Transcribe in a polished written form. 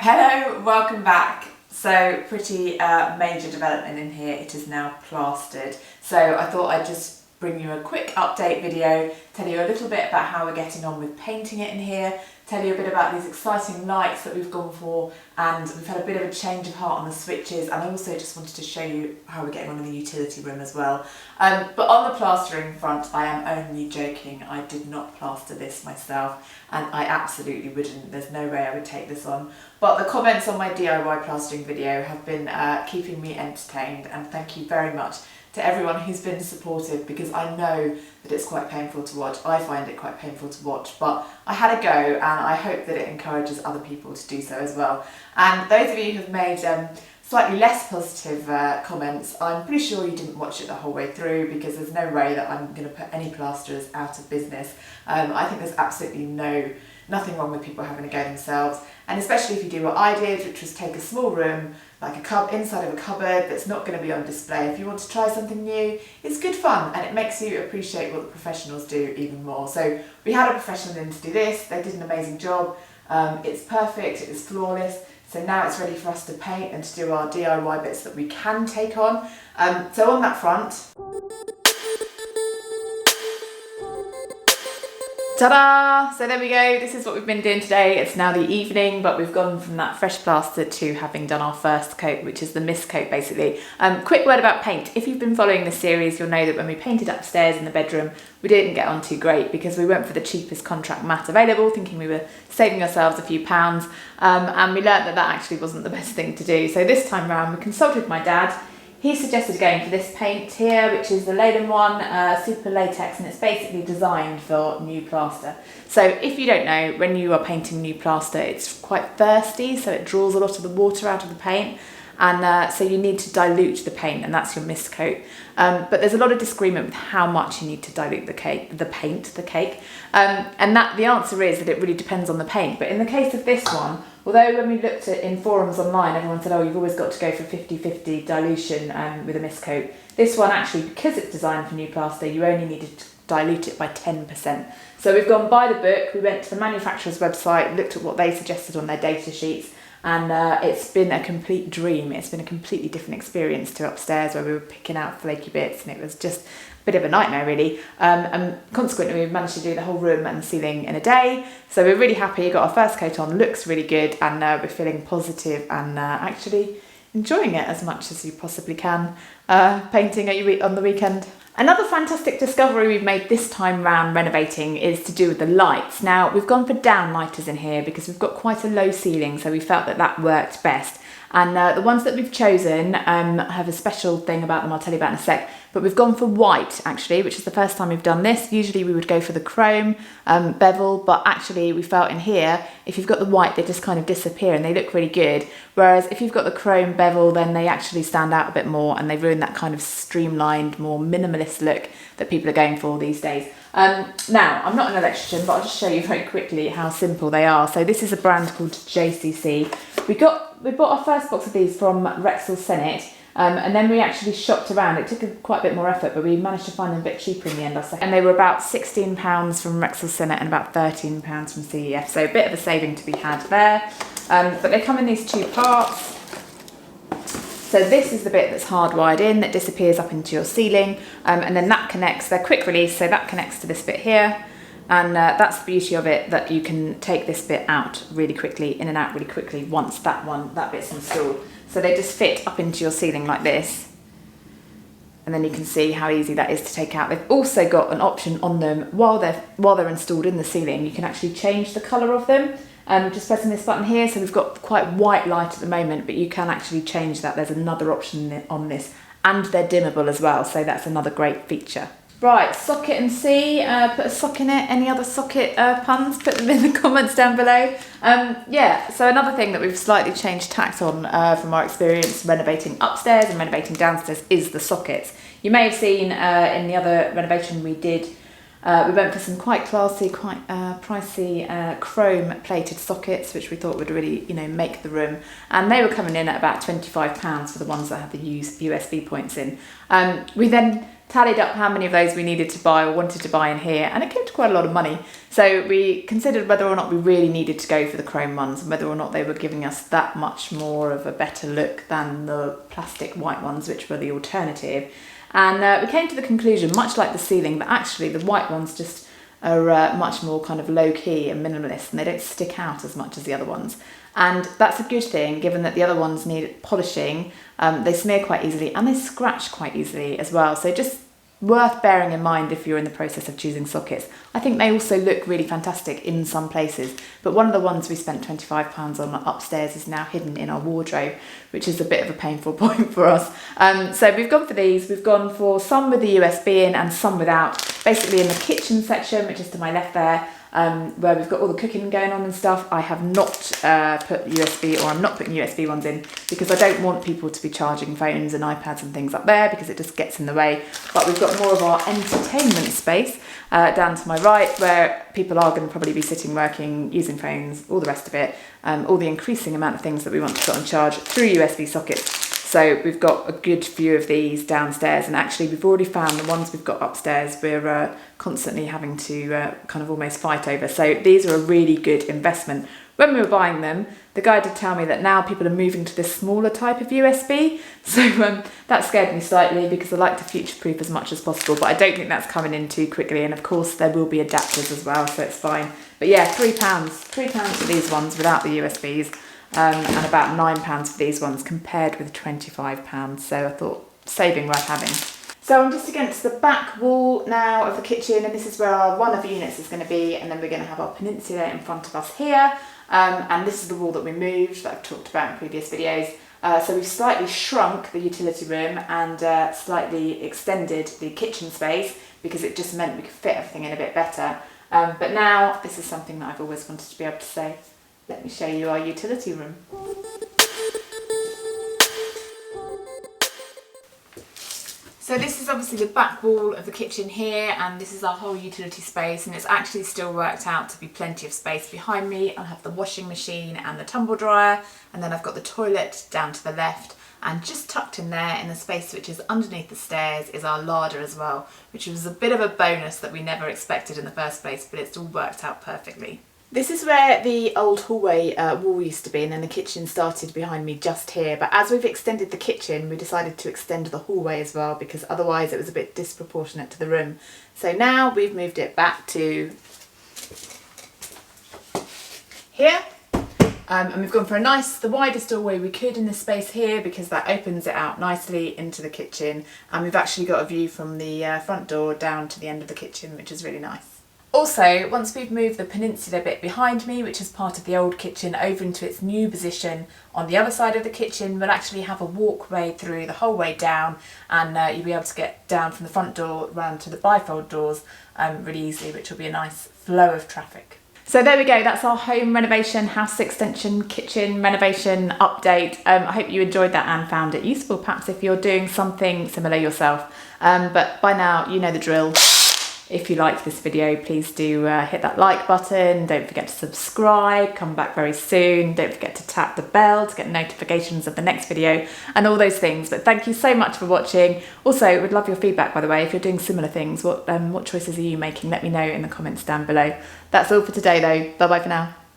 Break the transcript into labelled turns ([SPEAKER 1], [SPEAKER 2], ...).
[SPEAKER 1] Hello, welcome back. So pretty major development in here. It is now plastered. So I thought I'd just bring you a quick update video, tell you a little bit about how we're getting on with painting it in here, tell you a bit about these exciting lights that we've gone for, and we've had a bit of a change of heart on the switches, and I also just wanted to show you how we're getting on in the utility room as well. But on the plastering front, I am only joking. I did not plaster this myself, and I absolutely wouldn't. There's no way I would take this on. But the comments on my DIY plastering video have been keeping me entertained, and thank you very much to everyone who's been supportive, because I know that it's quite painful to watch. I find it quite painful to watch, but I had a go, and I hope that it encourages other people to do so as well. And those of you who've made slightly less positive comments, I'm pretty sure you didn't watch it the whole way through, because there's no way that I'm going to put any plasterers out of business. I think there's absolutely nothing wrong with people having a go themselves, and especially if you do what I did, which was take a small room, like inside of a cupboard that's not going to be on display. If you want to try something new, it's good fun, and it makes you appreciate what the professionals do even more. So we had a professional in to do this. They did an amazing job. It's perfect, it's flawless. So now it's ready for us to paint and to do our DIY bits that we can take on. So on that front, ta-da! So there we go, this is what we've been doing today. It's now the evening, but we've gone from that fresh plaster to having done our first coat, which is the mist coat basically. Quick word about paint. If you've been following the series, you'll know that when we painted upstairs in the bedroom, we didn't get on too great because we went for the cheapest contract matte available, thinking we were saving ourselves a few pounds, and we learnt that that actually wasn't the best thing to do. So this time round, we consulted my dad. He suggested going for this paint here, which is the Leyland one, Super Latex, and it's basically designed for new plaster. So if you don't know, when you are painting new plaster, it's quite thirsty, so it draws a lot of the water out of the paint, and so you need to dilute the paint, and that's your mist coat. But there's a lot of disagreement with how much you need to dilute the cake, and that the answer is that it really depends on the paint. But in the case of this one, although when we looked at in forums online, everyone said, oh, you've always got to go for 50-50 dilution with a mist coat. This one actually, because it's designed for new plaster, you only needed to dilute it by 10%. So we've gone by the book, we went to the manufacturer's website, looked at what they suggested on their data sheets, and it's been a complete dream. It's been a completely different experience to upstairs where we were picking out flaky bits, and it was just a bit of a nightmare really. And consequently, we've managed to do the whole room and the ceiling in a day. So we're really happy, got our first coat on, looks really good, and we're feeling positive and actually enjoying it as much as you possibly can, painting on the weekend. Another fantastic discovery we've made this time round renovating is to do with the lights. Now, we've gone for downlighters in here because we've got quite a low ceiling, so we felt that that worked best. And the ones that we've chosen have a special thing about them I'll tell you about in a sec. But we've gone for white, actually, which is the first time we've done this. Usually we would go for the chrome bevel, but actually we felt in here, if you've got the white, they just kind of disappear and they look really good. Whereas if you've got the chrome bevel, then they actually stand out a bit more and they ruin that kind of streamlined, more minimalist look that people are going for these days. Now, I'm not an electrician, but I'll just show you very quickly how simple they are. So this is a brand called JCC. We bought our first box of these from Rexall Senate, and then we actually shopped around. It took quite a bit more effort, but we managed to find them a bit cheaper in the end. And they were about £16 from Rexall Senate and about £13 from CEF, so a bit of a saving to be had there. But they come in these two parts. So this is the bit that's hardwired in, that disappears up into your ceiling, and then that connects, they're quick release, so that connects to this bit here. And that's the beauty of it, that you can take this bit out really quickly, in and out really quickly once that bit's installed. So they just fit up into your ceiling like this. And then you can see how easy that is to take out. They've also got an option on them while they're installed in the ceiling. You can actually change the colour of them. Just pressing this button here, so we've got quite white light at the moment, but you can actually change that. There's another option on this, and they're dimmable as well, so that's another great feature. Right, socket and C, put a sock in it. Any other socket puns, put them in the comments down below. Yeah, so another thing that we've slightly changed tact on from our experience renovating upstairs and renovating downstairs is the sockets. You may have seen in the other renovation we did, we went for some quite classy, quite pricey chrome plated sockets, which we thought would really, make the room. And they were coming in at about £25 for the ones that had the USB points in. We then tallied up how many of those we needed to buy or wanted to buy in here, and it came to quite a lot of money. So we considered whether or not we really needed to go for the chrome ones and whether or not they were giving us that much more of a better look than the plastic white ones, which were the alternative. And we came to the conclusion, much like the ceiling, that actually the white ones just are much more kind of low-key and minimalist, and they don't stick out as much as the other ones. And that's a good thing, given that the other ones need polishing. They smear quite easily and they scratch quite easily as well. So just worth bearing in mind if you're in the process of choosing sockets. I think they also look really fantastic in some places, but one of the ones we spent £25 on upstairs is now hidden in our wardrobe, which is a bit of a painful point for us. So we've gone for these. We've gone for some with the USB in and some without. Basically in the kitchen section, which is to my left there, where we've got all the cooking going on and stuff, I have not put USB, or I'm not putting USB ones in, because I don't want people to be charging phones and iPads and things up there, because it just gets in the way. But we've got more of our entertainment space down to my right, where people are going to probably be sitting, working, using phones, all the rest of it, all the increasing amount of things that we want to put on charge through USB sockets. So we've got a good few of these downstairs, and actually we've already found the ones we've got upstairs we're constantly having to kind of almost fight over. So these are a really good investment. When we were buying them, the guy did tell me that now people are moving to this smaller type of USB. So that scared me slightly, because I like to future-proof as much as possible, but I don't think that's coming in too quickly. And of course there will be adapters as well, so it's fine. But yeah, £3 for these ones without the USBs. And about £9 for these ones compared with £25. So I thought saving worth having. So I'm just against the back wall now of the kitchen, and this is where our one of the units is going to be, and then we're going to have our peninsula in front of us here. And this is the wall that we moved that I've talked about in previous videos. So we've slightly shrunk the utility room and slightly extended the kitchen space, because it just meant we could fit everything in a bit better. But now this is something that I've always wanted to be able to say. Let me show you our utility room. So this is obviously the back wall of the kitchen here, and this is our whole utility space, and it's actually still worked out to be plenty of space behind me. I'll have the washing machine and the tumble dryer, and then I've got the toilet down to the left, and just tucked in there in the space which is underneath the stairs is our larder as well, which was a bit of a bonus that we never expected in the first place, but it's all worked out perfectly. This is where the old hallway wall used to be, and then the kitchen started behind me just here. But as we've extended the kitchen, we decided to extend the hallway as well, because otherwise it was a bit disproportionate to the room. So now we've moved it back to here. And we've gone for the widest doorway we could in this space here, because that opens it out nicely into the kitchen. And we've actually got a view from the front door down to the end of the kitchen, which is really nice. Also, once we've moved the peninsula bit behind me, which is part of the old kitchen, over into its new position on the other side of the kitchen, we'll actually have a walkway through the whole way down, and you'll be able to get down from the front door round to the bifold doors really easily, which will be a nice flow of traffic. So there we go, that's our home renovation, house extension, kitchen renovation update. I hope you enjoyed that and found it useful, perhaps if you're doing something similar yourself. But by now, you know the drill. If you liked this video, please do hit that like button. Don't forget to subscribe, come back very soon. Don't forget to tap the bell to get notifications of the next video and all those things. But thank you so much for watching. Also, would love your feedback, by the way. If you're doing similar things, what choices are you making? Let me know in the comments down below. That's all for today though. Bye bye for now.